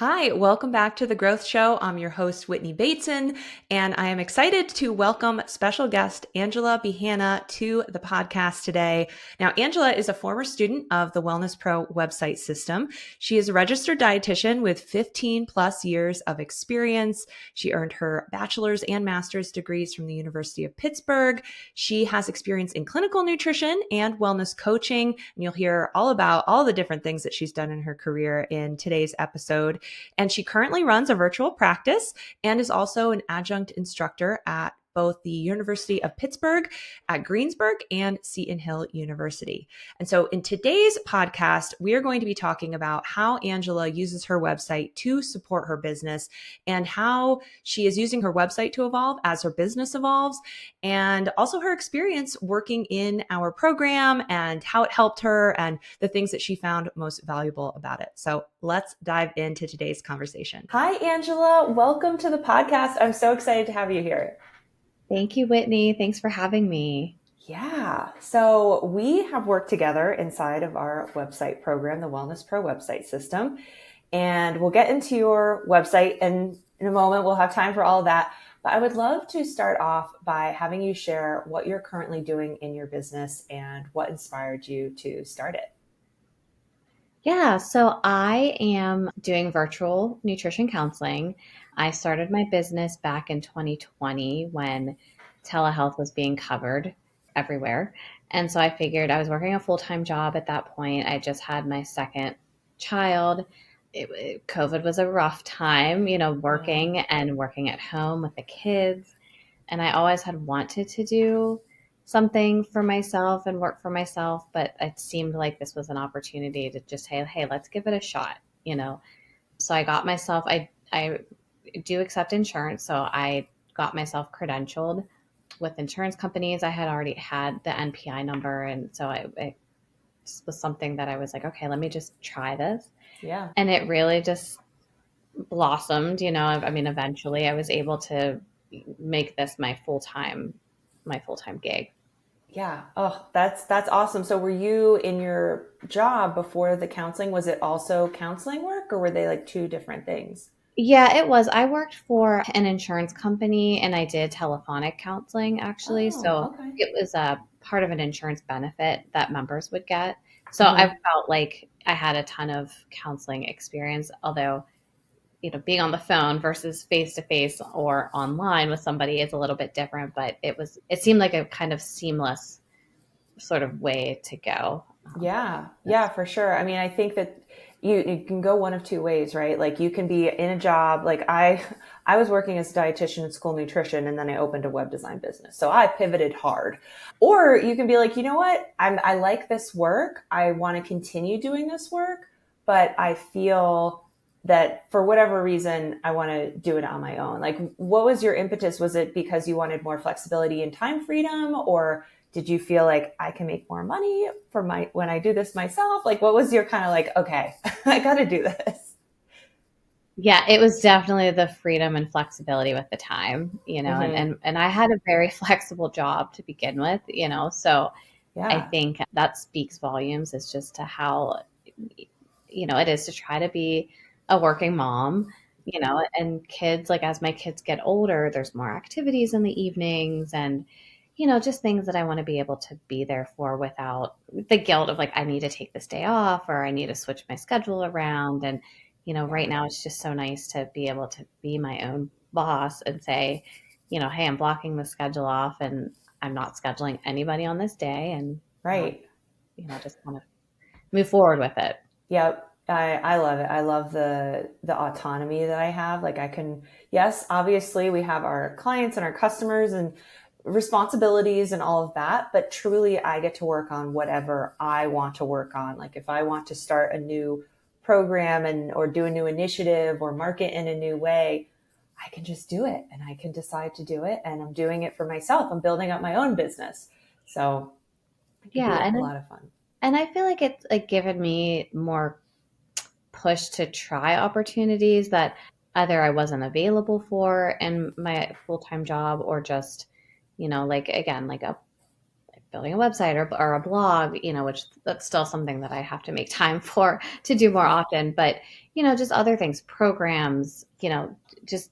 Hi, welcome back to The Growth Show. I'm your host, Whitney Bateson, and I am excited to welcome special guest Angela Behanna to the podcast today. Now, Angela is a former student of the Wellness Pro website system. She is a registered dietitian with 15 plus years of experience. She earned her bachelor's and master's degrees from the University of Pittsburgh. She has experience in clinical nutrition and wellness coaching, and you'll hear all about all the different things that she's done in her career in today's episode. And she currently runs a virtual practice and is also an adjunct instructor at both the University of Pittsburgh, at Greensburg, and Seton Hill University. And so in today's podcast, we are going to be talking about how Angela uses her website to support her business and how she is using her website to evolve as her business evolves, and also her experience working in our program and how it helped her and the things that she found most valuable about it. So let's dive into today's conversation. Hi, Angela. Welcome to the podcast. I'm so excited to have you here. Thank you, Whitney. Thanks for having me. Yeah. So we have worked together inside of our website program, the Wellness Pro website system. And we'll get into your website in a moment. We'll have time for all of that. But I would love to start off by having you share what you're currently doing in your business and what inspired you to start it. Yeah, so I am doing virtual nutrition counseling. I started my business back in 2020 when telehealth was being covered everywhere. And so I figured I was working a full-time job at that point. I just had my second child. COVID was a rough time, working and working at home with the kids. And I always had wanted to do something for myself and work for myself, but it seemed like this was an opportunity to just say, hey, let's give it a shot. So I got myself, I do accept insurance. So I got myself credentialed with insurance companies. I had already had the NPI number. And so it was something that I was like, okay, let me just try this. Yeah. And it really just blossomed. I mean, eventually I was able to make this my full-time gig. Yeah. Oh, that's awesome. So were you in your job before the counseling? Was it also counseling work or were they like two different things? Yeah, it was. I worked for an insurance company and I did telephonic counseling actually. Oh, So okay. it was a part of an insurance benefit that members would get. So I Mm-hmm. felt like I had a ton of counseling experience, although, being on the phone versus face to face or online with somebody is a little bit different, but it seemed like a kind of seamless sort of way to go. Yeah, yeah, for sure. I mean, I think that you can go one of two ways, right? Like you can be in a job, like I was working as a dietitian in school nutrition and then I opened a web design business. So I pivoted hard. Or you can be like, you know what? I like this work. I want to continue doing this work, but I feel that for whatever reason, I want to do it on my own. Like, what was your impetus? Was it because you wanted more flexibility and time freedom, or did you feel like I can make more money for when I do this myself? Like, what was your kind of like, okay, I got to do this? Yeah, it was definitely the freedom and flexibility with the time, and, Mm-hmm. and I had a very flexible job to begin with. So I Yeah. think that speaks volumes as just to how, it is to try to be a working mom, and kids, like as my kids get older, there's more activities in the evenings and just things that I want to be able to be there for without the guilt of like, I need to take this day off or I need to switch my schedule around. And Yeah. right now it's just so nice to be able to be my own boss and say, hey, I'm blocking the schedule off and I'm not scheduling anybody on this day and, Right. just kind of move forward with it. Yep. I love it. I love the autonomy that I have. Like I can, yes, obviously we have our clients and our customers and responsibilities and all of that, but truly I get to work on whatever I want to work on. Like if I want to start a new program and or do a new initiative or market in a new way, I can just do it and I can decide to do it and I'm doing it for myself. I'm building up my own business. So it could Yeah. be a And, lot of fun. and I feel like it's like given me more push to try opportunities that either I wasn't available for in my full-time job or just, like again, like a building a website or a blog, which that's still something that I have to make time for to do more often. But, just other things, programs, just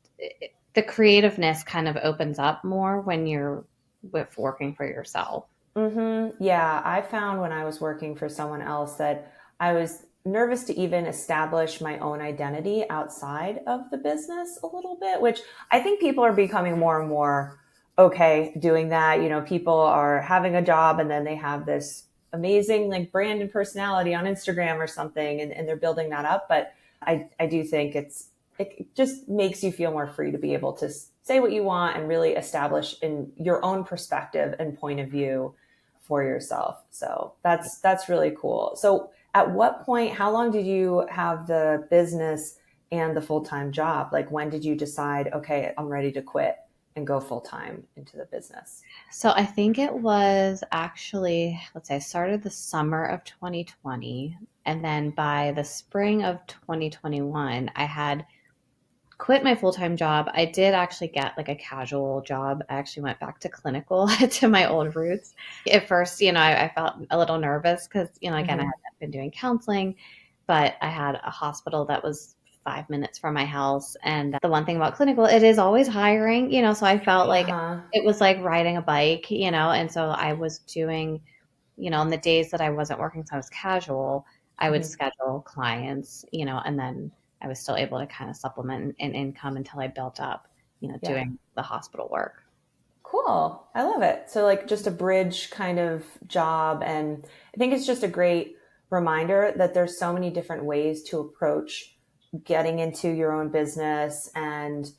the creativeness kind of opens up more when you're with working for yourself. Yeah, I found when I was working for someone else that I was nervous to even establish my own identity outside of the business a little bit, which I think people are becoming more and more okay doing that. People are having a job and then they have this amazing like brand and personality on Instagram or something, and they're building that up. But I do think it just makes you feel more free to be able to say what you want and really establish in your own perspective and point of view for yourself. So that's really cool. So at what point, how long did you have the business and the full-time job? Like when did you decide, okay, I'm ready to quit and go full-time into the business? So I think it was actually, let's say I started the summer of 2020. And then by the spring of 2021, I had quit my full-time job. I did actually get like a casual job. I actually went back to clinical to my old roots. At first, I felt a little nervous because, again, I Mm-hmm. had been doing counseling, but I had a hospital that was 5 minutes from my house. And the one thing about clinical, it is always hiring, so I felt like Uh-huh. it was like riding a bike, and so I was doing, on the days that I wasn't working, so I was casual, I would Mm-hmm. schedule clients, and then I was still able to kind of supplement an income until I built up, Yeah. doing the hospital work. Cool. I love it. So like just a bridge kind of job. And I think it's just a great reminder that there's so many different ways to approach getting into your own business and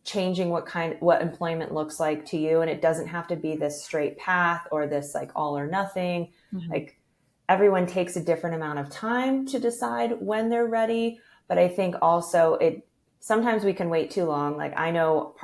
changing what employment looks like to you. And it doesn't have to be this straight path or this like all or nothing. Mhm. Like everyone takes a different amount of time to decide when they're ready. But I think also sometimes we can wait too long. Like I know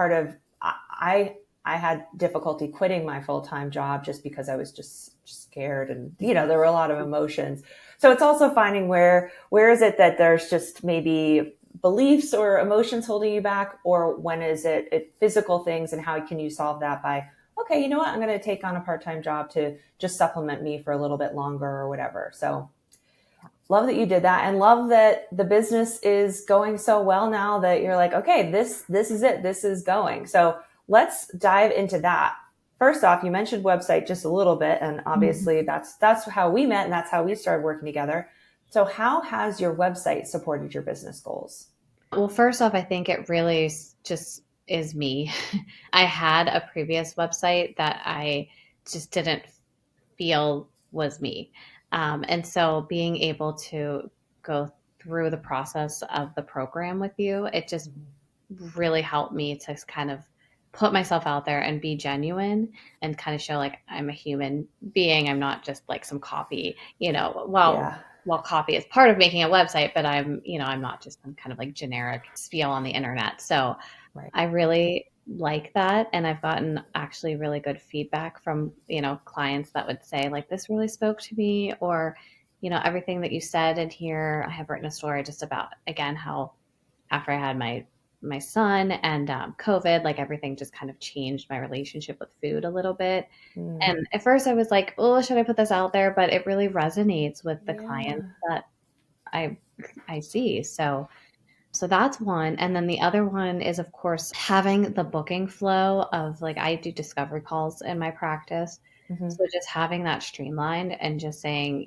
I I had difficulty quitting my full-time job just because I was just scared, and there were a lot of emotions. So it's also finding where is it that there's just maybe beliefs or emotions holding you back, or when is it physical things, and how can you solve that by, okay, you know what, I'm going to take on a part-time job to just supplement me for a little bit longer or whatever. So love that you did that, and love that the business is going so well now that you're like, okay, this is it, this is going. So let's dive into that. First off, you mentioned website just a little bit, and Mhm. obviously that's how we met and that's how we started working together. So how has your website supported your business goals? Well, first off, I think it really just is me. I had a previous website that I just didn't feel was me. And so being able to go through the process of the program with you, it just really helped me to kind of put myself out there and be genuine and kind of show like I'm a human being. I'm not just like some copy, Yeah. while copy is part of making a website, but I'm not just some kind of like generic spiel on the internet. So Right. I really like that. And I've gotten actually really good feedback from, clients that would say, like, this really spoke to me, or, everything that you said in here. I have written a story just about, again, how after I had my son and COVID, like everything just kind of changed my relationship with food a little bit. Mm. And at first I was like, oh, should I put this out there? But it really resonates with the clients Yeah. that I I see. So that's one. And then the other one is, of course, having the booking flow of like I do discovery calls in my practice. Mm-hmm. So just having that streamlined and just saying,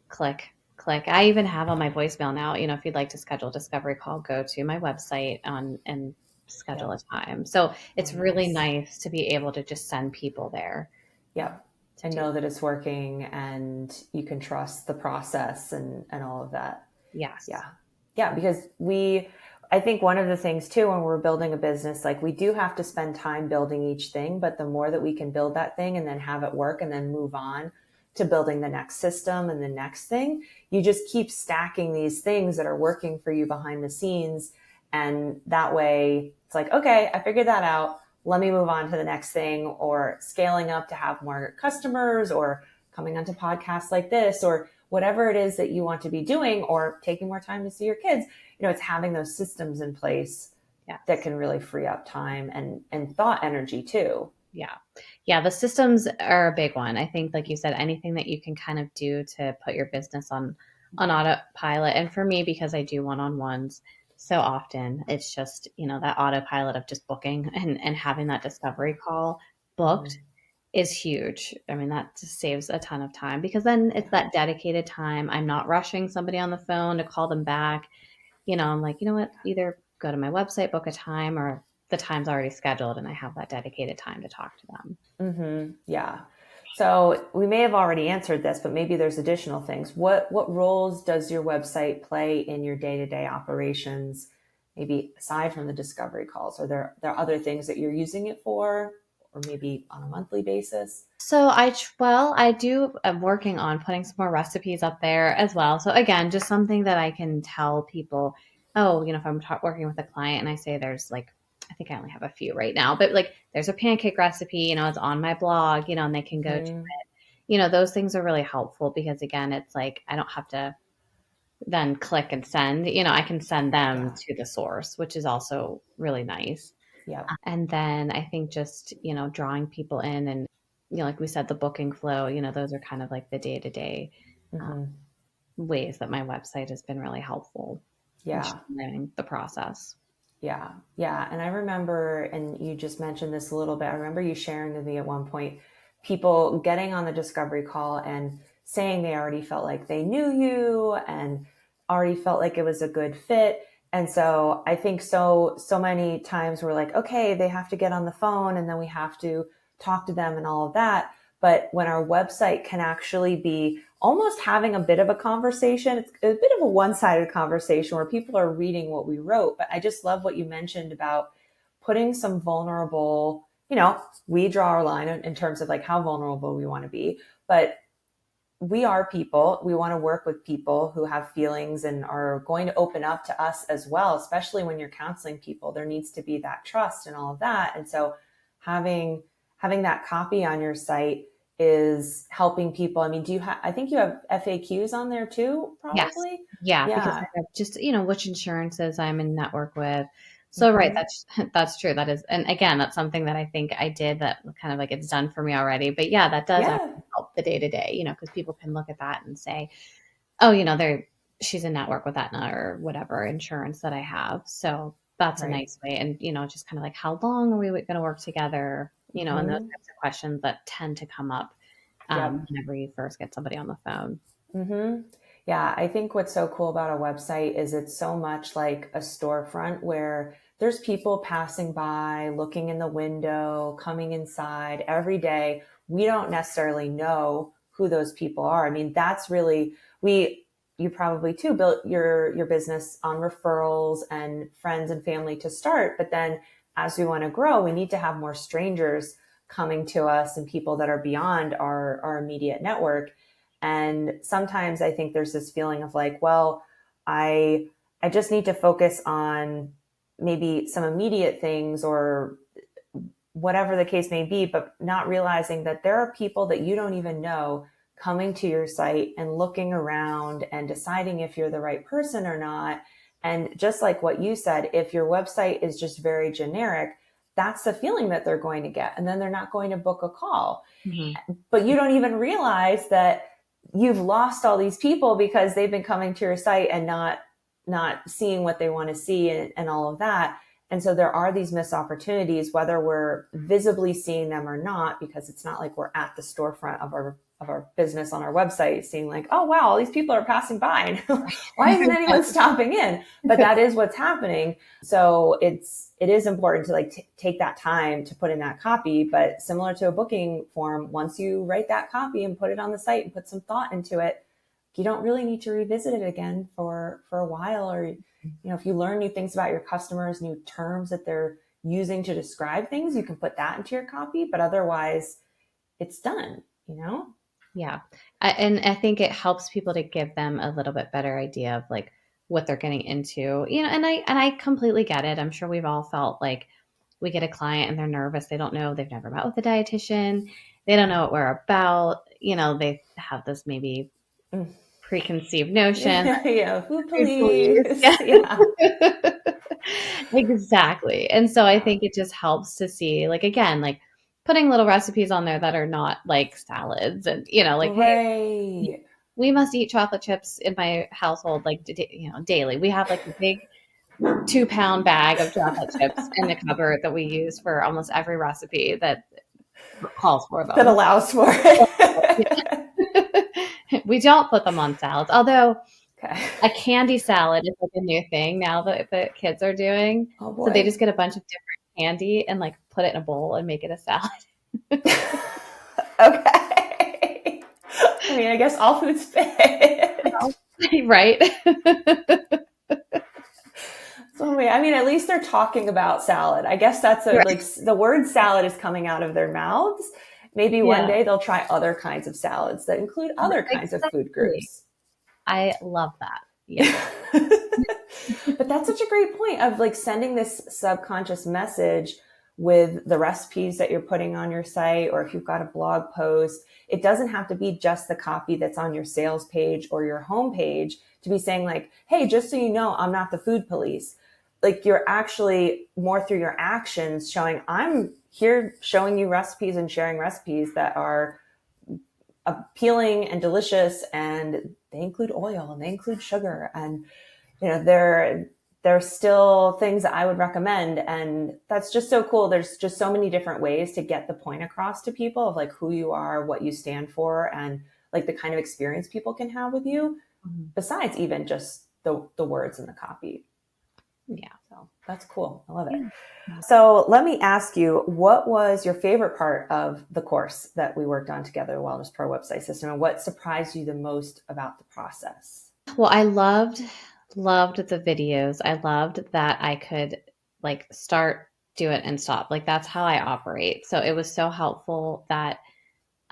click, click. I even have on my voicemail now, if you'd like to schedule a discovery call, go to my website and schedule Yep. a time. So Oh, it's really nice. nice to be able to just send people there Yep. to And do. know that it's working and you can trust the process and all of that. Yes. Yeah. Yeah. Because I think one of the things too, when we're building a business, like we do have to spend time building each thing, but the more that we can build that thing and then have it work and then move on to building the next system and the next thing, you just keep stacking these things that are working for you behind the scenes. And that way it's like, okay, I figured that out. Let me move on to the next thing, or scaling up to have more customers, or coming onto podcasts like this, or whatever it is that you want to be doing, or taking more time to see your kids. It's having those systems in place that Yes. can really free up time and thought energy too. Yeah. Yeah. The systems are a big one. I think, like you said, anything that you can kind of do to put your business on autopilot. And for me, because I do one-on-ones so often, it's just, that autopilot of just booking and having that discovery call booked Hmm. is huge. I mean, that just saves a ton of time because then it's Yeah. that dedicated time. I'm not rushing somebody on the phone to call them back. I'm like, you know what? Either go to my website, book a time, or the time's already scheduled and I have that dedicated time to talk to them. Yeah. So we may have already answered this, but maybe there's additional things. What roles does your website play in your day-to-day operations? Maybe aside from the discovery calls, are there other things that you're using it for, or maybe on a monthly basis? So I do. I'm working on putting some more recipes up there as well. So again, just something that I can tell people. Oh, if I'm working with a client and I say there's like, I think I only have a few right now, but like there's a pancake recipe, it's on my blog, and they can go to Hmm. it. Those things are really helpful because again, it's like I don't have to then click and send. I can send them Yeah. to the source, which is also really nice. Yep. And then I think just, drawing people in and, like we said, the booking flow, those are kind of like the day to day Hmm. ways that my website has been really helpful in Yeah. streamlining the process. Yeah, yeah. And I remember, and you just mentioned this a little bit, I remember you sharing with me at one point, people getting on the discovery call and saying they already felt like they knew you and already felt like it was a good fit. And so I think so many times we're like, okay, they have to get on the phone and then we have to talk to them and all of that. But when our website can actually be almost having a bit of a conversation, it's a bit of a one-sided conversation where people are reading what we wrote. But I just love what you mentioned about putting some vulnerable, we draw our line in terms of like how vulnerable we want to be. But we are people. We want to work with people who have feelings and are going to open up to us as well, especially when you're counseling people. There needs to be that trust and all of that. And so having that copy on your site is helping people. I mean, I think you have FAQs on there too, Yes. probably? Yeah, because Yeah. I have just, which insurances I'm in network with. So right, Mm-hmm. that's true. That is, and again, that's something that I think I did that kind of like it's done for me already. But yeah, that does Yeah. actually help the day to day, because people can look at that and say, oh, she's in network with Aetna or whatever insurance that I have. So that's a Right. nice way. And, just kind of like, how long are we going to work together? And those Mm-hmm. types of questions that tend to come up Yep. whenever you first get somebody on the phone. Mm-hmm. Yeah, I think what's so cool about a website is it's so much like a storefront where there's people passing by, looking in the window, coming inside every day. We don't necessarily know who those people are. I mean, that's really you probably too built your business on referrals and friends and family to start, but then as we want to grow, we need to have more strangers coming to us and people that are beyond our immediate network. And sometimes I think there's this feeling of like, well, I I just need to focus on maybe some immediate things or whatever the case may be, but not realizing that there are people that you don't even know coming to your site and looking around and deciding if you're the right person or not. And just like what you said, if your website is just very generic, that's the feeling that they're going to get. And then they're not going to book a call, Mhm. but you don't even realize that you've lost all these people because they've been coming to your site and not seeing what they want to see and all of that. And so there are these missed opportunities, whether we're visibly seeing them or not, because it's not like we're at the storefront of our business on our website seeing like, oh wow, all these people are passing by. Why isn't anyone stopping in? But that is what's happening. So it is important to like take that time to put in that copy. But similar to a booking form, once you write that copy and put it on the site and put some thought into it, you don't really need to revisit it again for a while. Or if you learn new things about your customers, new terms that they're using to describe things, you can put that into your copy. But otherwise, it's done. Yeah. And I think it helps people to give them a little bit better idea of like what they're getting into. And I completely get it. I'm sure we've all felt like we get a client and they're nervous. They don't know, they've never met with a dietitian. They don't know what we're about. They have this maybe Mm. preconceived notion. Yeah, food Food police. police. Yeah. Yeah. Exactly. And so I Yeah. think it just helps to see, like, again, like putting little recipes on there that are not like salads and, like, hey, Right. we must eat chocolate chips in my household, like, daily. We have like a big 2-pound bag of chocolate chips in the cupboard that we use for almost every recipe that calls for That them. allows for it. We don't put them on salads, although Okay. a candy salad is like a new thing now that the kids are doing. Oh So they boy. just get a bunch of different candy and like put it in a bowl and make it a salad. Okay. I mean, I guess all foods fit. Right? So wait, I mean, at least they're talking about salad. I guess that's Right. like the word salad is coming out of their mouths. Maybe one Yeah. day they'll try other kinds of salads that include other kinds of food Exactly. groups. I love that. Yeah. But that's such a great point of like sending this subconscious message with the recipes that you're putting on your site, or if you've got a blog post, it doesn't have to be just the copy that's on your sales page or your homepage to be saying like, hey, just so you know, I'm not the food police. Like you're actually more through your actions showing I'm here showing you recipes and sharing recipes that are appealing and delicious, and they include oil and they include sugar, and there's still things that I would recommend. And that's just so cool. There's just so many different ways to get the point across to people of like who you are, what you stand for, and like the kind of experience people can have with you Mhm. besides even just the words and the copy. Yeah. So that's cool. I love it. Yeah. So let me ask you, what was your favorite part of the course that we worked on together, the Wellness Pro website system, and what surprised you the most about the process? Well, I loved the videos. I loved that I could like start, do it and stop. Like that's how I operate. So it was so helpful that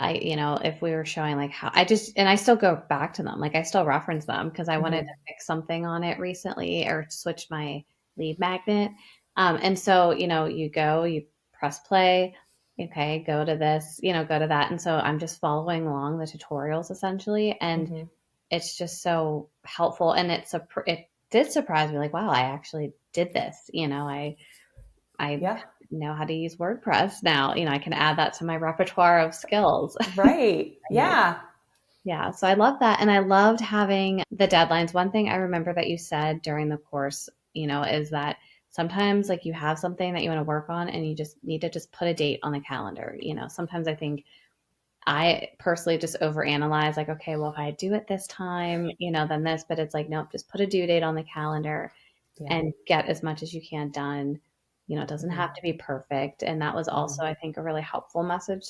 if we were showing like how and I still go back to them. Like I still reference them because I wanted to Mm-hmm. fix something on it recently or switch my lead magnet. And so, you press play, okay, go to this, go to that. And so I'm just following along the tutorials essentially. And Mm-hmm. it's just so helpful. And it did surprise me like, wow, I actually did this. I Yeah. know how to use WordPress now. I can add that to my repertoire of skills. Right. Yeah. Yeah, so I love that. And I loved having the deadlines. One thing I remember that you said during the course, is that sometimes like you have something that you want to work on and you just need to just put a date on the calendar. Sometimes I think I personally just overanalyze like, okay, well, if I do it this time, then this, but it's like, nope, just put a due date on the calendar Yeah. and get as much as you can done. It doesn't Mm-hmm. have to be perfect. And that was Mm-hmm. also, I think, a really helpful message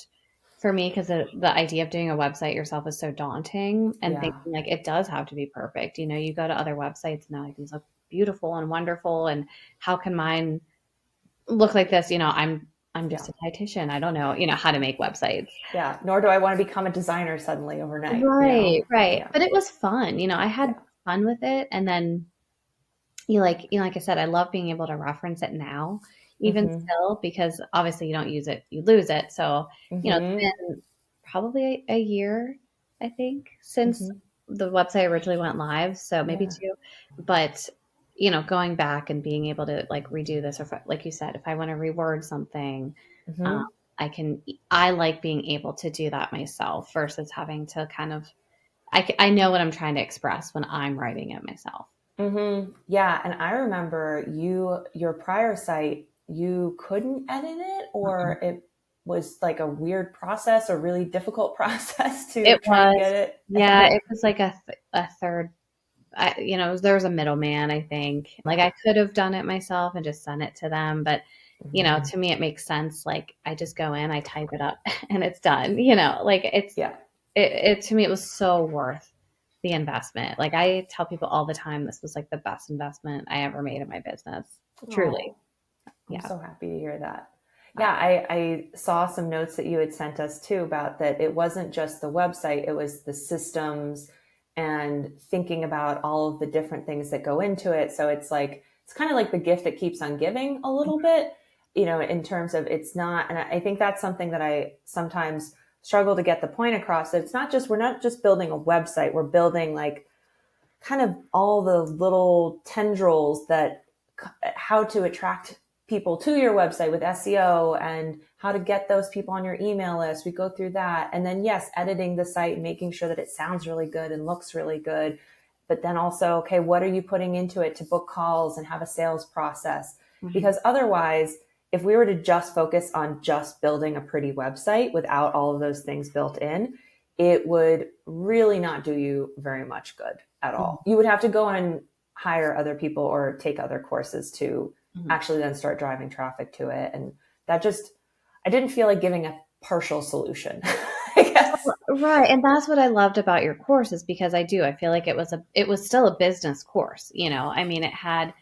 for me because the idea of doing a website yourself is so daunting and Yeah. thinking like it does have to be perfect. You go to other websites and they're like, these look beautiful and wonderful. And how can mine look like this? I'm Yeah. just a dietitian. I don't know, how to make websites. Yeah. Nor do I want to become a designer suddenly overnight, Right, right. Yeah. But it was fun. I had Yeah. fun with it. And then like I said, I love being able to reference it now, even Mm-hmm. still, because obviously you don't use it, you lose it. So, it's Mm-hmm. been probably a year, I think, since Mm-hmm. the website originally went live. So maybe Yeah. two, but going back and being able to like redo this, or if, like you said, if I want to reword something, um, Mm-hmm. I like being able to do that myself versus having to kind of, I know what I'm trying to express when I'm writing it myself. Mm-hmm. Yeah. And I remember your prior site, you couldn't edit it, or it was like a weird process, a really difficult process to It try and was, get it yeah, edited. it was like a third, there was a middleman, I think. Like Yeah. I could have done it myself and just sent it to them, but Mm-hmm. to me it makes sense. Like I just go in, I type it up and it's done. Like Yeah. it to me it was so worth the investment. Like I tell people all the time this was like the best investment I ever made in my business. Truly. Oh, I'm Yeah. so happy to hear that. I, Yeah, I saw some notes that you had sent us too about that it wasn't just the website, it was the systems and thinking about all of the different things that go into it. So it's like, it's kind of like the gift that keeps on giving a little bit, in terms of it's not, and I think that's something that I sometimes struggle to get the point across that it's not just, we're not just building a website, we're building like kind of all the little tendrils that how to attract people to your website with SEO and how to get those people on your email list. We go through that. And then, yes, editing the site and making sure that it sounds really good and looks really good. But then also, okay, what are you putting into it to book calls and have a sales process? Mm-hmm. Because otherwise, if we were to just focus on just building a pretty website without all of those things built in, it would really not do you very much good at all. You would have to go and hire other people or take other courses to actually then start driving traffic to it. And that just, I didn't feel like giving a partial solution, I guess. Right. And that's what I loved about your course, is because I feel like it was still a business course, I mean, it had,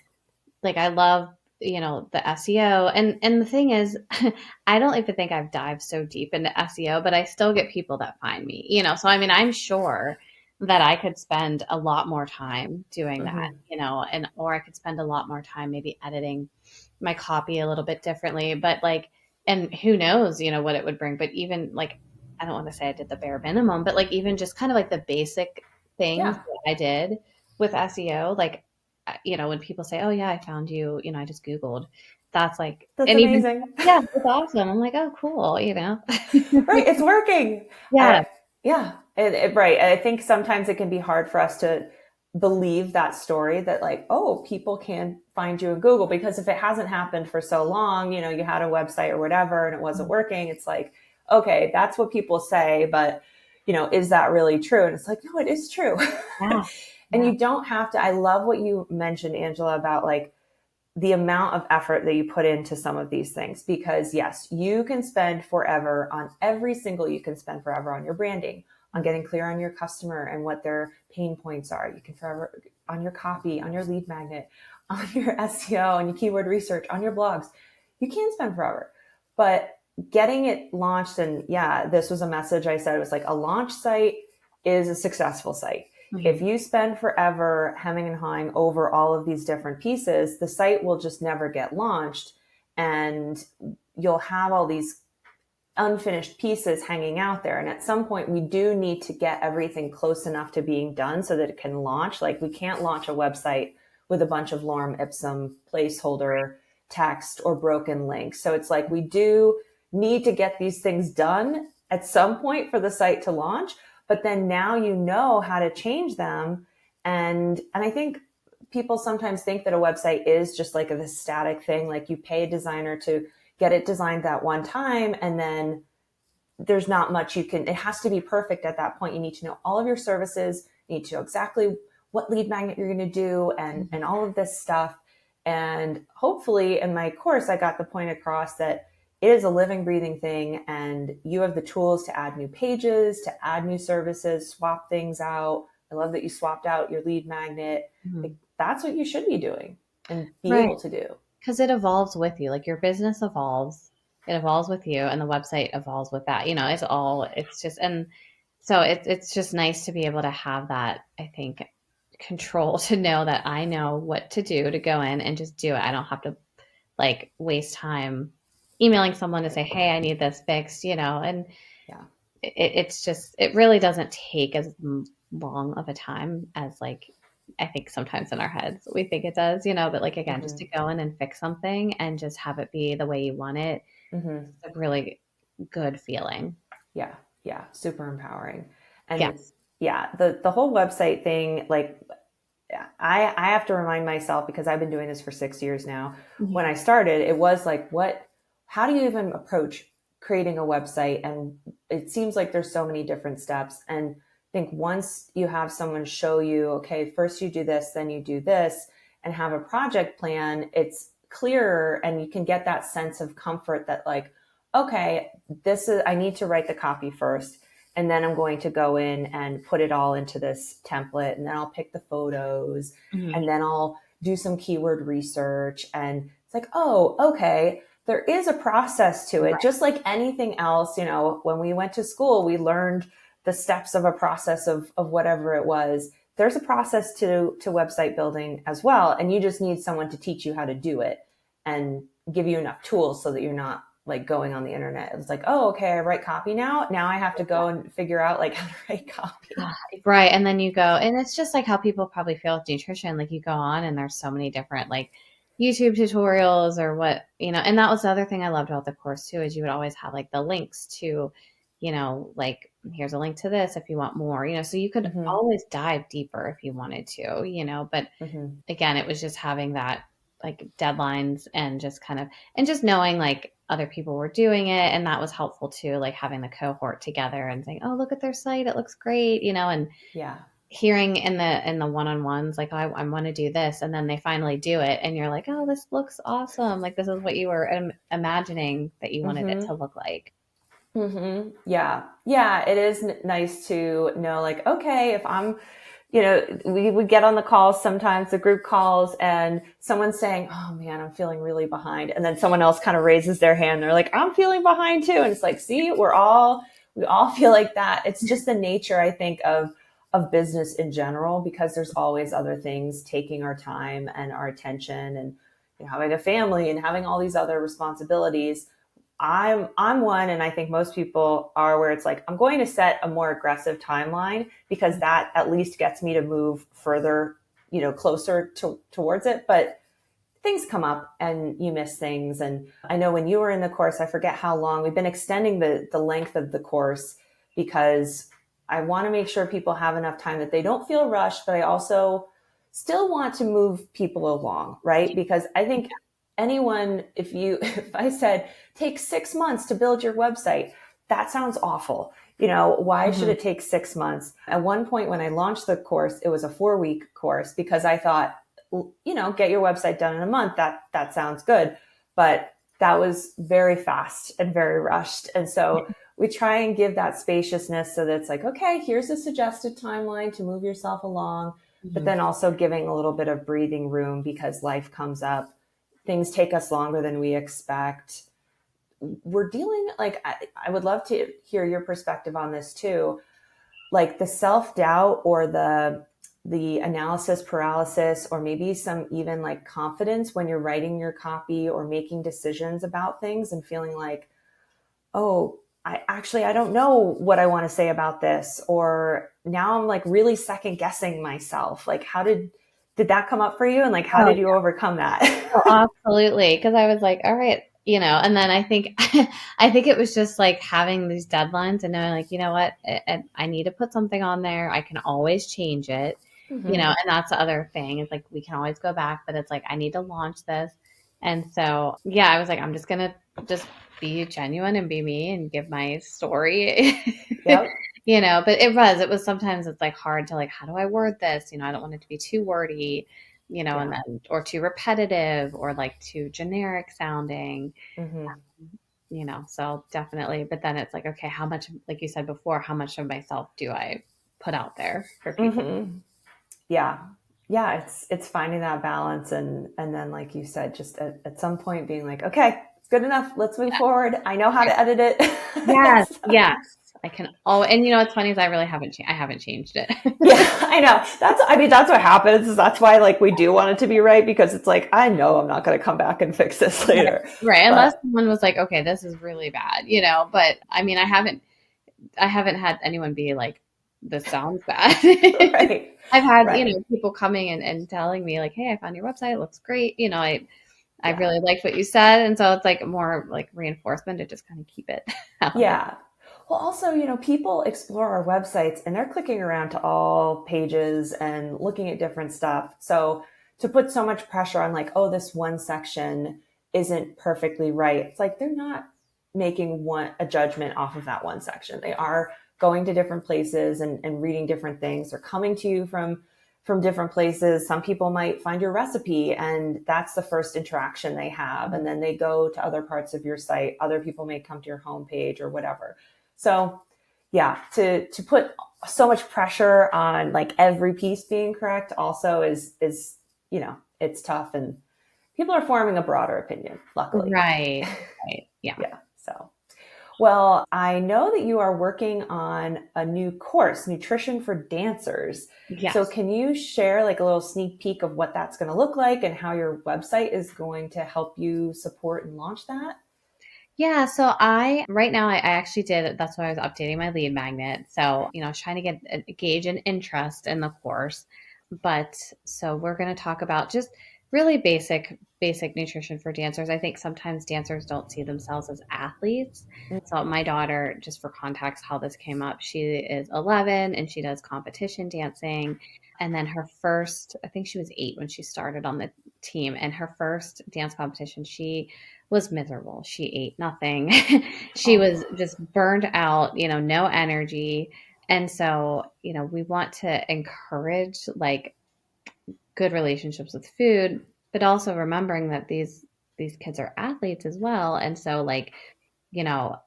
like, I love, the SEO, and the thing is, I don't even think I've dived so deep into SEO, but I still get people that find me, so I mean, I'm sure that I could spend a lot more time doing that, or I could spend a lot more time maybe editing my copy a little bit differently, but like, and who knows, what it would bring, but even like, I don't want to say I did the bare minimum, but like, even just kind of like the basic things Yeah. that I did with SEO, like, when people say, "Oh yeah, I found you," I just Googled. That's like, That's and even, amazing. yeah, it's awesome. I'm like, oh, cool, Right. It's working. Yeah. Yeah. Right. I think sometimes it can be hard for us to believe that story that like, oh, people can find you in Google, because if it hasn't happened for so long, you had a website or whatever and it wasn't working, it's like, okay, that's what people say, but is that really true? And it's like, no, it is true. Yeah. And Yeah. you don't have to, I love what you mentioned, Angela, about like the amount of effort that you put into some of these things, because yes, you can spend forever on you can spend forever on your branding, on getting clear on your customer and what their pain points are. You can forever on your copy, on your lead magnet, on your SEO, on your keyword research, on your blogs. You can spend forever, but getting it launched, and yeah, this was a message I said, it was like a launch site is a successful site. If you spend forever hemming and hawing over all of these different pieces, the site will just never get launched, and you'll have all these unfinished pieces hanging out there. And at some point, we do need to get everything close enough to being done so that it can launch. Like, we can't launch a website with a bunch of lorem ipsum placeholder text or broken links. So it's like we do need to get these things done at some point for the site to launch. But then now you know how to change them. And I think people sometimes think that a website is just like a static thing. Like, you pay a designer to get it designed that one time, and then there's not much you can, it has to be perfect at that point. You need to know all of your services, you need to know exactly what lead magnet you're going to do, and all of this stuff. And hopefully in my course, I got the point across that it is a living, breathing thing, and you have the tools to add new pages, to add new services, swap things out. I love that you swapped out your lead magnet. Like, that's what you should be doing and be Right. able to do. Because it evolves with you. Like, your business evolves, it evolves with you, and the website evolves with that. It's just, and so it's just nice to be able to have that, I think, control, to know that I know what to do, to go in and just do it. I don't have to like waste time emailing someone to say, hey, I need this fixed, and Yeah. it's just, it really doesn't take as long of a time as, like, I think sometimes in our heads we think it does, but like, again, just to go in and fix something and just have it be the way you want it, it's a really good feeling. Yeah. Yeah. Super empowering. And Yes. yeah, the whole website thing, like, I have to remind myself, because I've been doing this for 6 years now. When I started, it was like, how do you even approach creating a website? And it seems like there's so many different steps. And I think once you have someone show you, okay, first you do this, then you do this, and have a project plan, it's clearer, and you can get that sense of comfort that, like, okay, I need to write the copy first, and then I'm going to go in and put it all into this template, and then I'll pick the photos, and then I'll do some keyword research. And it's like, oh, okay, there is a process to it. Right. Just like anything else, when we went to school, we learned the steps of a process of whatever it was. There's a process to website building as well. And you just need someone to teach you how to do it and give you enough tools so that you're not like going on the internet. It's like, oh, okay, I write copy now. Now I have to go and figure out like how to write copy. Right. And then you go, and it's just like how people probably feel with nutrition. Like, you go on and there's so many different, like, YouTube tutorials or what, and that was the other thing I loved about the course too, is you would always have like the links to, like here's a link to this if you want more, so you could Hmm. always dive deeper if you wanted to, but Hmm. again, it was just having that like deadlines and just kind of, and just knowing like other people were doing it. And that was helpful too, like having the cohort together and saying, oh, look at their site. It looks great, and Yeah. hearing in the one-on-ones, like, oh, I want to do this. And then they finally do it. And you're like, oh, this looks awesome. Like, this is what you were imagining that you wanted it Hmm. to look like. Yeah. Yeah. It is nice to know, like, okay, if I'm, we would get on the calls sometimes, the group calls, and someone's saying, oh man, I'm feeling really behind. And then someone else kind of raises their hand. They're like, I'm feeling behind too. And it's like, see, we all feel like that. It's just the nature, I think, of business in general, because there's always other things taking our time and our attention, and having a family and having all these other responsibilities. I'm one, and I think most people are, where it's like, I'm going to set a more aggressive timeline, because that at least gets me to move further, closer towards it. But things come up and you miss things. And I know when you were in the course, I forget how long we've been extending the length of the course, because I want to make sure people have enough time that they don't feel rushed, but I also still want to move people along, right? Because I think anyone, if I said, take 6 months to build your website, that sounds awful. Why should Mhm. it take 6 months? At one point when I launched the course, it was a 4-week course, because I thought, get your website done in a month. That sounds good. But that was very fast and very rushed. And so we try and give that spaciousness, so that it's like, okay, here's a suggested timeline to move yourself along, but Mhm. then also giving a little bit of breathing room, because life comes up. Things take us longer than we expect. We're dealing, like, I would love to hear your perspective on this too, like the self-doubt, or the analysis paralysis, or maybe some even like confidence when you're writing your copy or making decisions about things, and feeling like, oh, I don't know what I want to say about this, or now I'm like really second guessing myself. Like, how did that come up for you, and like how Oh, did you overcome oh, that? absolutely. Because I was like, all right, and then I think, I think it was just like having these deadlines and knowing, like, you know what, I need to put something on there. I can always change it, Hmm. and that's the other thing is like we can always go back, but it's like I need to launch this. And so, yeah, I was like, I'm just gonna just be genuine and be me and give my story, Yep. But it was sometimes it's like hard to like, how do I word this? I don't want it to be too wordy, and Yeah. then or too repetitive or like too generic sounding, Hmm. so definitely. But then it's like, okay, how much, like you said before, how much of myself do I put out there for people? Hmm. Yeah. Yeah, it's finding that balance, and then, like you said, just at some point being like, okay, it's good enough, let's move forward, I know how to edit it. Yes, So, yes. I can. Oh, and what's funny is I really haven't. I haven't changed it. yeah, I know, I mean, that's what happens. That's why, like, we do want it to be right, because it's like, I know I'm not going to come back and fix this Right. later. Right. Unless But someone was like, okay, this is really bad, But I mean, I haven't had anyone be like, this sounds bad. right. I've had, Right. people coming and telling me like, hey, I found your website. It looks great. I Yeah. really liked what you said. And so it's like more like reinforcement to just kind of keep it out there. Yeah. Well, also, people explore our websites and they're clicking around to all pages and looking at different stuff. So to put so much pressure on, like, oh, this one section isn't perfectly right, it's like they're not making a judgment off of that one section. They are going to different places and reading different things. They're coming to you from different places. Some people might find your recipe and that's the first interaction they have. And then they go to other parts of your site. Other people may come to your homepage or whatever. So yeah, to put so much pressure on like every piece being correct also is, it's tough, and people are forming a broader opinion, luckily. Right. Right. Yeah. Yeah. So, well, I know that you are working on a new course, Nutrition for Dancers. So Yes. can you share like a little sneak peek of what that's going to look like, and how your website is going to help you support and launch that? Yeah, so right now, I actually did, that's why I was updating my lead magnet. So, I was trying to gauge an interest in the course. But so we're going to talk about just really basic nutrition for dancers. I think sometimes dancers don't see themselves as athletes. So my daughter, just for context, how this came up, she is 11 and she does competition dancing. And then her first, I think she was 8 when she started on the team, and her first dance competition, she was miserable. She ate nothing. She was Oh, just burned out, no energy. And so, we want to encourage like good relationships with food, but also remembering that these kids are athletes as well. And so like, you know,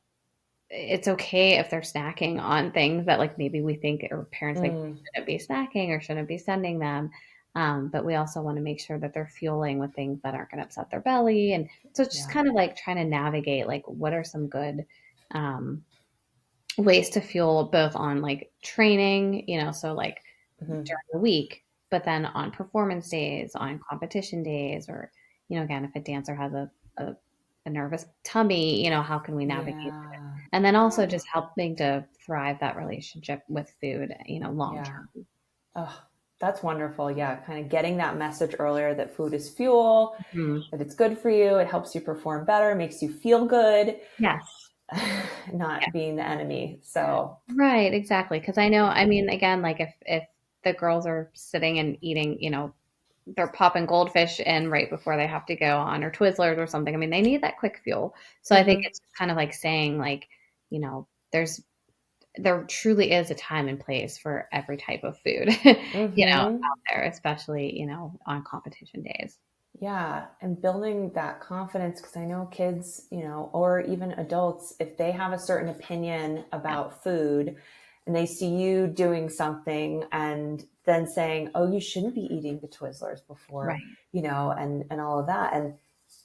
it's okay if they're snacking on things that like maybe we think or parents think mm, shouldn't be snacking or shouldn't be sending them. But we also want to make sure that they're fueling with things that aren't going to upset their belly. And so it's just yeah. kind of like trying to navigate like what are some good um, ways to fuel both on like training, so like Hmm. during the week, but then on performance days, on competition days, or, again, if a dancer has a nervous tummy, how can we navigate it? Yeah. And then also Oh, just helping to thrive that relationship with food, long yeah. term. Oh, that's wonderful. Yeah. Kind of getting that message earlier that food is fuel, Mhm. that it's good for you. It helps you perform better, makes you feel good, Yes. Yeah. not being the enemy. So, Right, exactly. Because I know, yeah. I mean, again, like if the girls are sitting and eating, they're popping goldfish in right before they have to go on or Twizzlers or something. I mean, they need that quick fuel. So I think Hmm. it's just kind of like saying like, there truly is a time and place for every type of food, Hmm. out there, especially, on competition days. Yeah, and building that confidence because I know kids, or even adults, if they have a certain opinion Yeah. about food and they see you doing something and then saying, "Oh, you shouldn't be eating the Twizzlers before," Right. and all of that, and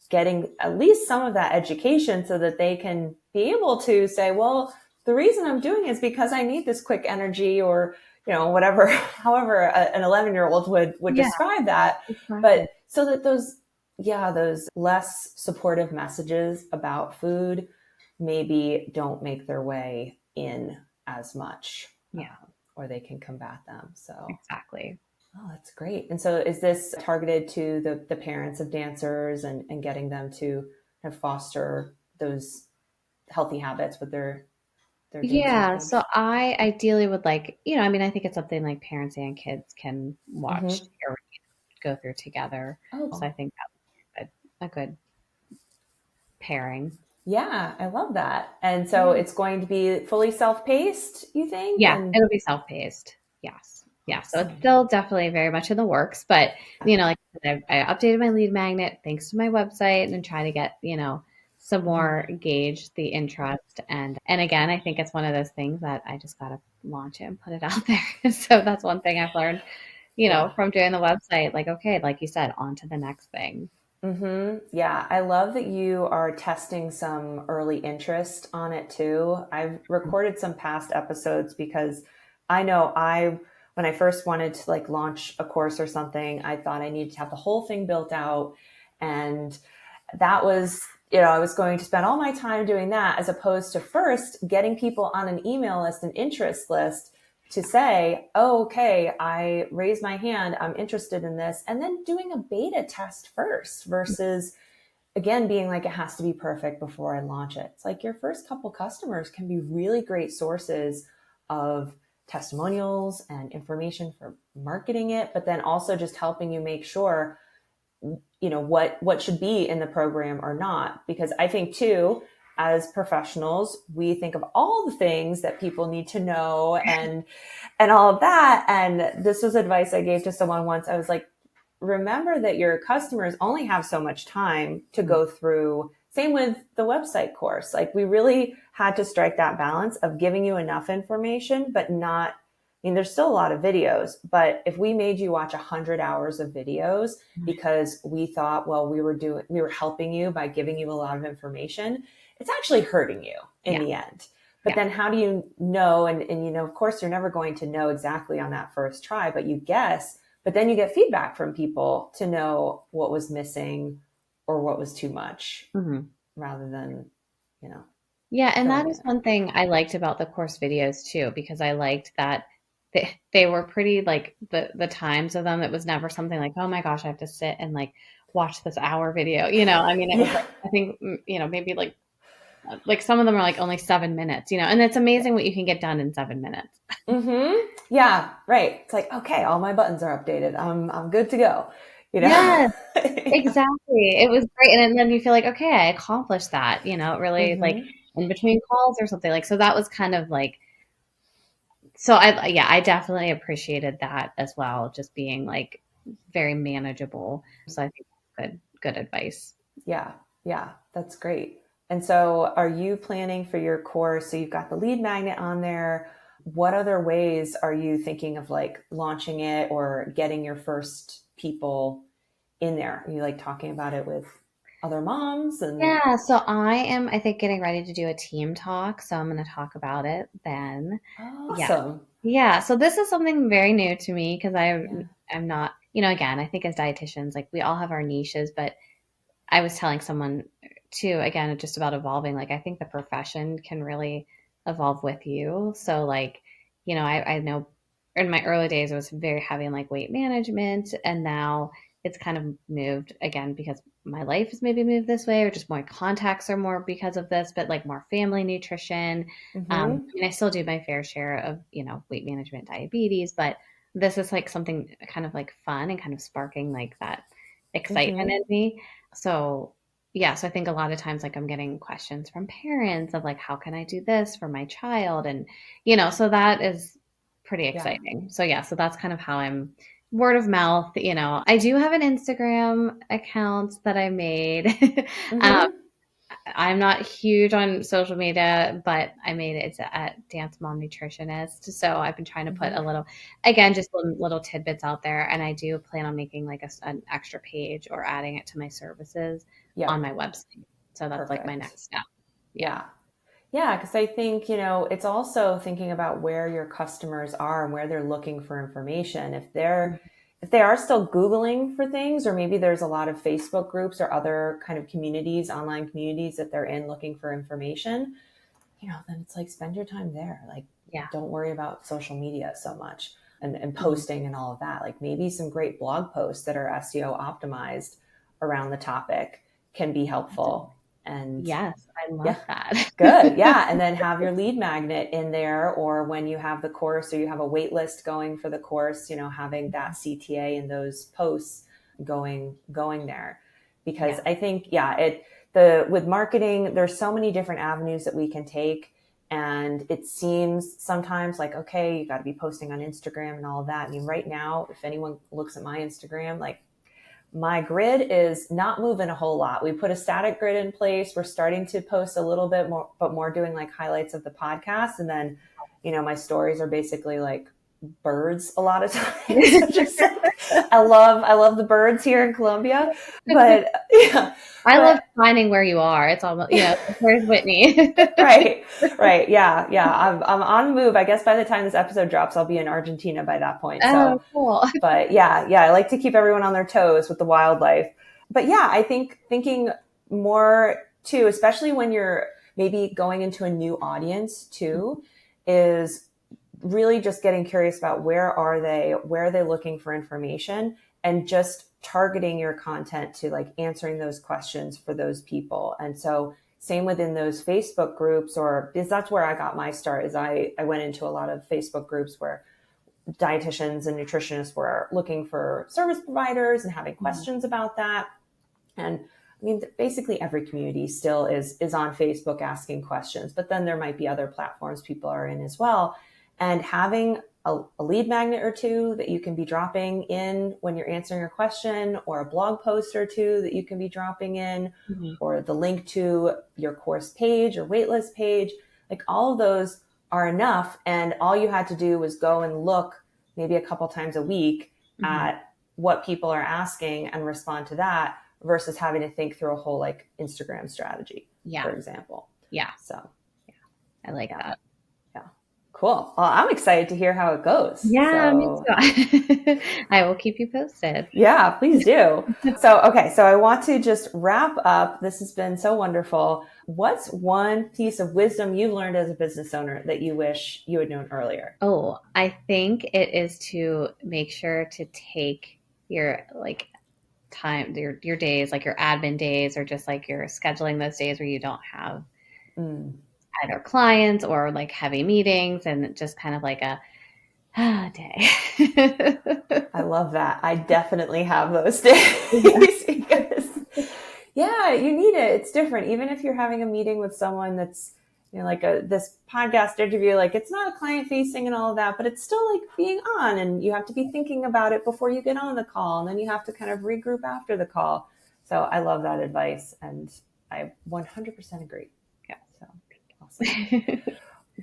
getting at least some of that education so that they can be able to say, well, the reason I'm doing it is because I need this quick energy or, whatever, however an 11-year-old would Yeah, describe that. exactly. But so that those less supportive messages about food maybe don't make their way in as much, Yeah, or they can combat them. So exactly. oh, that's great. And so is this targeted to the parents of dancers and getting them to kind of foster those healthy habits with their dancing Yeah, so kids? I ideally would like, I mean, I think it's something like parents and kids can watch Mm-hmm. or go through together. So Oh, I think that would be a good pairing. yeah, I love that. And so Yeah. it's going to be fully self-paced, you think? Yeah, And it'll be self-paced. Yes. Yeah. So it's awesome. still definitely very much in the works, but like I said, I updated my lead magnet thanks to my website and try to get, some Mm-hmm. more gauge the interest. And again, I think it's one of those things that I just gotta launch it and put it out there. So that's one thing I've learned, Yeah. from doing the website. Like, okay, like you said, on to the next thing. Mm-hmm. Yeah, I love that you are testing some early interest on it too. I've recorded some past episodes because I know when I first wanted to like launch a course or something, I thought I needed to have the whole thing built out. And that was, I was going to spend all my time doing that as opposed to first getting people on an email list, an interest list to say, oh, okay, I raised my hand, I'm interested in this, and then doing a beta test first versus again being like it has to be perfect before I launch it. It's like your first couple customers can be really great sources of testimonials and information for marketing it, but then also just helping you make sure what should be in the program or not, because I think too, as professionals, we think of all the things that people need to know and all of that. And this was advice I gave to someone once. I was like, remember that your customers only have so much time to Mhm. go through. Same with the website course. Like we really had to strike that balance of giving you enough information, but not, I mean, there's still a lot of videos, but if we made you watch 100 hours of videos because we thought, well, we were helping you by giving you a lot of information, it's actually hurting you in Yeah. the end. But Yeah. then how do you know? And of course, you're never going to know exactly on that first try, but you guess. But then you get feedback from people to know what was missing or what was too much Mhm. rather than, you know, Yeah, and that killing is it. one thing I liked about the course videos too, because I liked that they were pretty like the times of them. It was never something like, oh my gosh, I have to sit and like watch this hour video. I mean, it was Yeah. like, I think, maybe like some of them are like only 7 minutes, and it's amazing what you can get done in 7 minutes. Mm-hmm. Yeah, right. It's like, okay, all my buttons are updated. I'm good to go. You know? Yes, Yeah. exactly. It was great. And then you feel like, okay, I accomplished that, it really like Mm-hmm. in between calls or something like, so that was kind of like, so I definitely appreciated that as well, just being like very manageable. So I think that's good advice. Yeah. Yeah. That's great. And so are you planning for your course? So you've got the lead magnet on there. What other ways are you thinking of like launching it or getting your first people in there? Are you like talking about it with other moms and Yeah, so I am, I think, getting ready to do a team talk. So I'm going to talk about it then. Yeah. awesome. Yeah. So this is something very new to me because Yeah. I'm not, again, I think as dietitians, like we all have our niches, but I was telling someone too, again, just about evolving. Like, I think the profession can really evolve with you. So, like, I know in my early days, I was very heavy in like weight management. And now it's kind of moved again because my life has maybe moved this way, or just more contacts are more because of this, but like more family nutrition. I Mm-hmm. mean, I still do my fair share of, weight management, diabetes, but this is like something kind of like fun and kind of sparking like that excitement Mm-hmm. in me. So, yeah, so I think a lot of times like I'm getting questions from parents of like, how can I do this for my child? And, so that is pretty Yeah. exciting. So, yeah, so that's kind of how I'm word of mouth. I do have an Instagram account that I made. um, Mm-hmm. I'm not huge on social media, but I made it. It's at Dance Mom Nutritionist. So I've been trying to put Mm-hmm. a little, again, just little tidbits out there. And I do plan on making like an extra page or adding it to my services on Yep. my website. So that's like my Perfect. next step. Yeah. Yeah. Yeah, because I think, it's also thinking about where your customers are and where they're looking for information. If they are still Googling for things, or maybe there's a lot of Facebook groups or other kind of communities, online communities that they're in looking for information, then it's like spend your time there. Like, Yeah. don't worry about social media so much and Mhm. posting and all of that. Like maybe some great blog posts that are SEO optimized around the topic can be helpful. And Yes, I yeah, love that. good. Yeah. And then have your lead magnet in there, or when you have the course or you have a wait list going for the course, having that CTA and those posts going there. Because Yeah. I think, yeah, with marketing, there's so many different avenues that we can take. And it seems sometimes like, okay, you got to be posting on Instagram and all of that. I mean, right now, if anyone looks at my Instagram, like my grid is not moving a whole lot. We put a static grid in place. We're starting to post a little bit more, but more doing like highlights of the podcast. And then, my stories are basically like birds a lot of times. Just like, I love the birds here in Colombia, but yeah, I love but finding where you are. It's almost, where's Whitney? right, right. Yeah, yeah. I'm on the move. I guess by the time this episode drops, I'll be in Argentina by that point. Oh, So, cool. but yeah, I like to keep everyone on their toes with the wildlife. But yeah, I think thinking more too, especially when you're maybe going into a new audience too, is really just getting curious about where are they looking for information, and just targeting your content to like answering those questions for those people. And so same within those Facebook groups, or because that's where I got my start, is I went into a lot of Facebook groups where dietitians and nutritionists were looking for service providers and having Mhm. questions about that. And I mean, basically every community still is on Facebook asking questions, but then there might be other platforms people are in as well. And having a lead magnet or two that you can be dropping in when you're answering a question, or a blog post or two that you can be dropping in, Mhm. or the link to your course page or waitlist page, like all of those are enough. And all you had to do was go and look maybe a couple times a week Mhm. at what people are asking and respond to that, versus having to think through a whole like Instagram strategy, Yeah. for example. Yeah. So I like yeah, that. yeah, Cool. Well, I'm excited to hear how it goes. Yeah, me So too. I will keep you posted. yeah, please do. So, okay, so I want to just wrap up. This has been so wonderful. What's one piece of wisdom you've learned as a business owner that you wish you had known earlier? Oh, I think it is to make sure to take your like time, your days, like your admin days, or just like you're scheduling those days where you don't have Mm, either clients or like heavy meetings, and just kind of like a day. I love that. I definitely have those days because, yeah, you need it. It's different. Even if you're having a meeting with someone that's, like this podcast interview, like it's not a client facing and all of that, but it's still like being on, and you have to be thinking about it before you get on the call, and then you have to kind of regroup after the call. So I love that advice, and I 100% agree. Yeah. So awesome.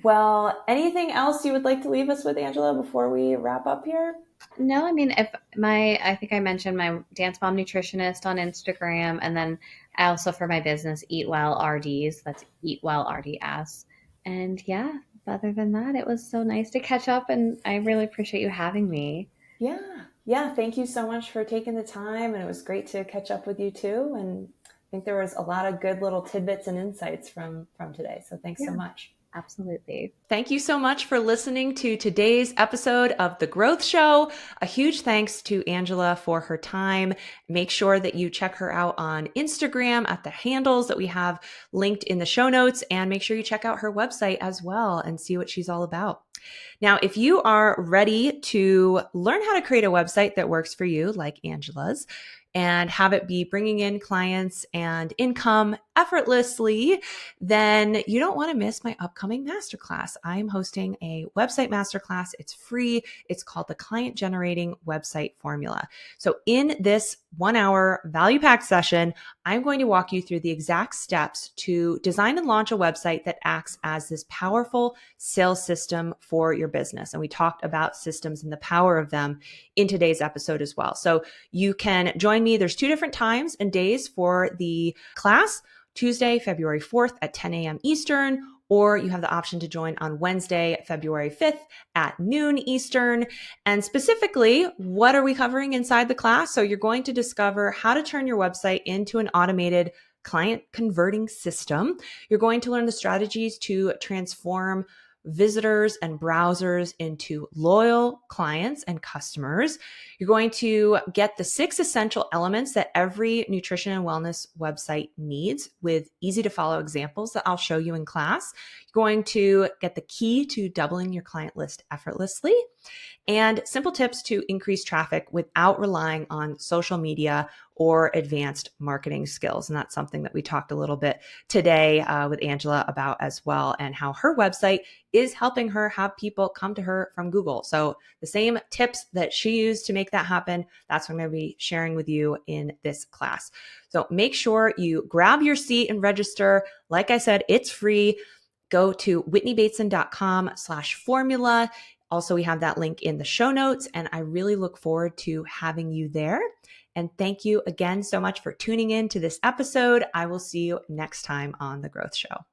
Well, anything else you would like to leave us with, Angela, before we wrap up here? No, I mean, I think I mentioned my Dance Mom Nutritionist on Instagram, and then I also for my business, Eat Well RDs. That's Eat Well RDS. And yeah, other than that, it was so nice to catch up, and I really appreciate you having me. Yeah. Yeah. Thank you so much for taking the time. And it was great to catch up with you too. And I think there was a lot of good little tidbits and insights from today. So thanks so Yeah, much. absolutely. Thank you so much for listening to today's episode of The Growth Show. A huge thanks to Angela for her time. Make sure that you check her out on Instagram at the handles that we have linked in the show notes, and make sure you check out her website as well and see what she's all about. Now, if you are ready to learn how to create a website that works for you, like Angela's, and have it be bringing in clients and income effortlessly, then you don't want to miss my upcoming masterclass. I'm hosting a website masterclass. It's free. It's called the Client Generating Website Formula. So in this 1 hour value packed session, I'm going to walk you through the exact steps to design and launch a website that acts as this powerful sales system for your business. And we talked about systems and the power of them in today's episode as well. So you can join me. There's 2 different times and days for the class. Tuesday, February 4th at 10 a.m. Eastern, or you have the option to join on Wednesday, February 5th at noon Eastern. And specifically, what are we covering inside the class? So you're going to discover how to turn your website into an automated client converting system. You're going to learn the strategies to transform visitors and browsers into loyal clients and customers. You're going to get the 6 essential elements that every nutrition and wellness website needs with easy to follow examples that I'll show you in class. You're going to get the key to doubling your client list effortlessly, and simple tips to increase traffic without relying on social media or advanced marketing skills. And that's something that we talked a little bit today with Angela about as well, and how her website is helping her have people come to her from Google. So the same tips that she used to make that happen, that's what I'm going to be sharing with you in this class. So make sure you grab your seat and register. Like I said, it's free. Go to whitneybateson.com/formula. Also, we have that link in the show notes, and I really look forward to having you there. And thank you again so much for tuning in to this episode. I will see you next time on The Growth Show.